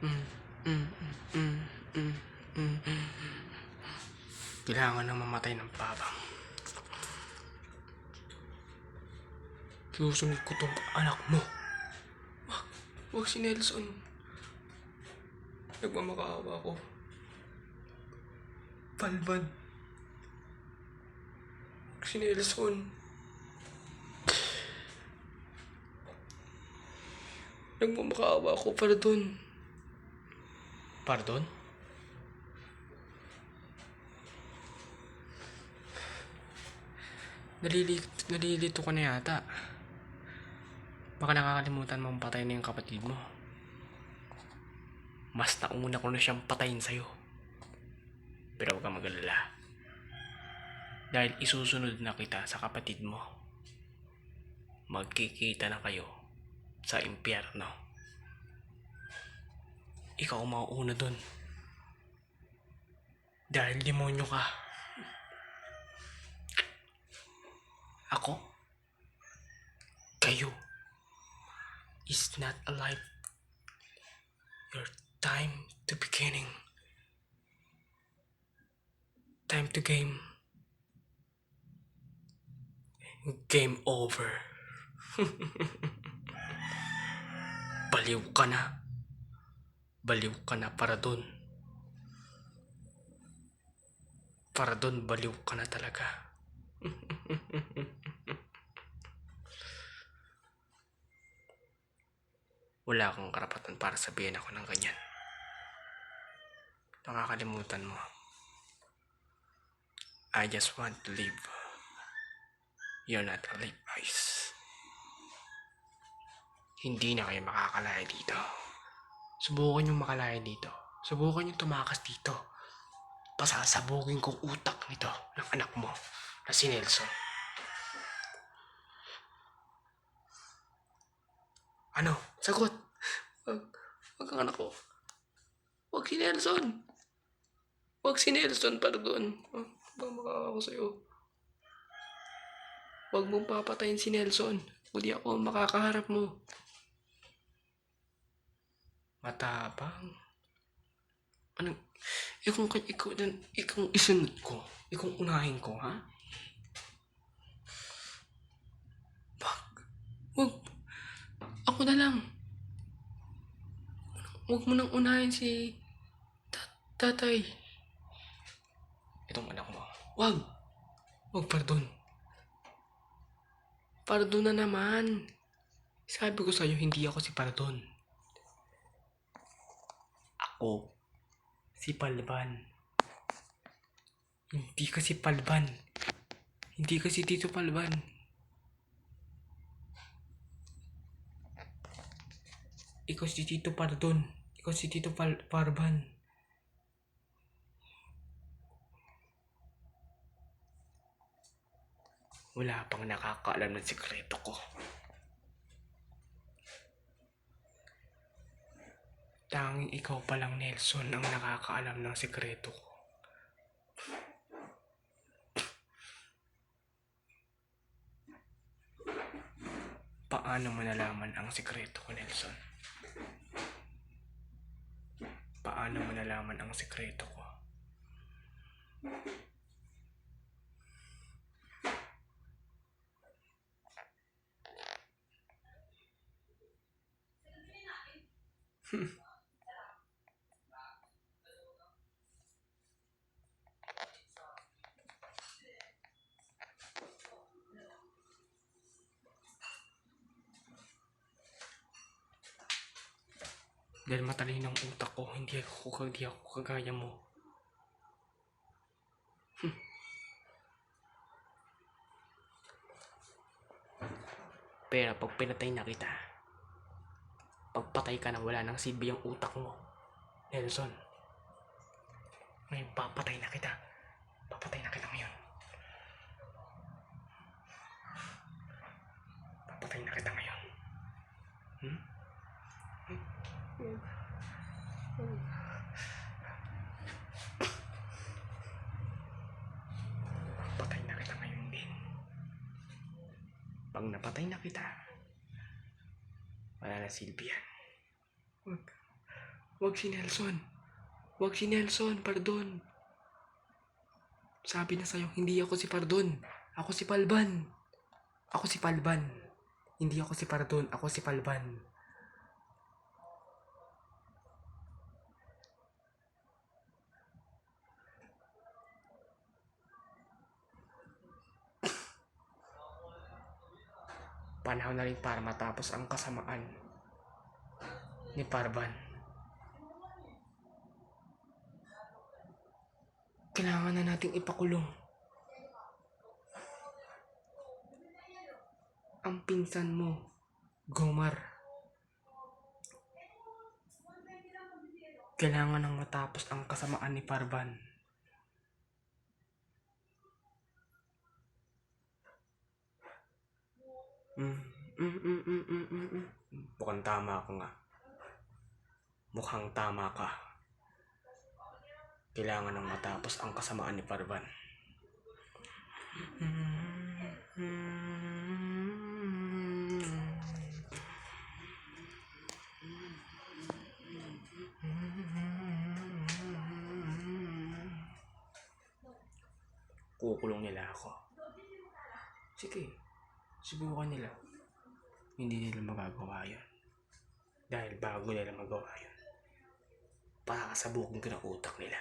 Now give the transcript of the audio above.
Mm, mm, mm, mm, mm, mm. Kailangan nang mamatay ng pabang. Susunod ko tong anak mo. Huwag si Nelson. Nagmamakaawa ko. Palban. Huwag si Nelson. Nagmamakaawa ko. Pardon. Pardon? Nalilito ka na yata. Baka nakakalimutan mong patay na yung kapatid mo. Mas nauna ko na siyang patayin sa'yo. Pero huwag kang mag-alala. Dahil isusunod na kita sa kapatid mo. Magkikita na kayo sa impyerno. Ikaw ang mauuna dun. Dahil demonyo ka. Ako? Kayo is not alive. Your time to beginning. Time to game. Game over. Baliw ka na. Baliw ka na para dun. Para dun, baliw ka na talaga. Wala akong karapatan para sabihin ako ng ganyan. Nakakalimutan mo. I just want to live. You're not alive, guys. Hindi na kayo makakalaya dito. Subukan yung makalaya dito. Subukan yung tumakas dito. Pasasabugin kong utak nito ng anak mo na si Nelson. Ano? Sagot! Wag ang anak ko. Wag si Nelson. Wag si Nelson, pardon. Baka ako sa'yo. Wag mong papatayin si Nelson. Kundi ako makakaharap mo. Matapang. Ano? Ikaw isunod ko. Ikaw unahin ko, ha? Wag. Ako na lang. Wag mo nang unahin si tatay. Itong anak mo. Wag. Wag, pardon. Pardon na naman. Sabi ko sa'yo, hindi ako si Pardon. Ako, si Palban. Hindi ka si Palban. Hindi ka si Tito Palban. Ikaw si Tito Pardon. Ikaw si Tito Parban. Wala pang nakakaalam ng sikreto ko. Tanging ikaw palang, Nelson, ang nakakaalam ng sikreto ko. Paano mo nalaman ang sikreto ko, Nelson? Paano mo nalaman ang sikreto ko? Dahil matalino ang utak ko, hindi ako kagaya mo. Pero pag pinatay na kita, pagpatay ka na, wala nang silbi ang utak mo, Nelson. Ngayon papatay na kita. Papatay na kita ngayon. Papatay na kita ngayon. Papatay na kita ngayon din. Pag napatay na kita, wala na silbi yan. Wag si Nelson. Wag si Nelson, pardon. Sabi na sa'yo, hindi ako si Pardon. Ako si Palban. Ako si Palban. Hindi ako si Pardon, ako si Palban. Panahon na rin para matapos ang kasamaan ni Parban. Kailangan na nating ipakulong ang pinsan mo, Gomar. Kailangan nang matapos ang kasamaan ni Parban. Mukhang tama ka nga. Mukhang tama ka. Kailangan nang matapos ang kasamaan ni Parban. Kukulong nila ako. Sige, subukan nila. Hindi nila magagawa yun. Dahil bago nila magawa yun, pakakasabukin ko ng utak nila.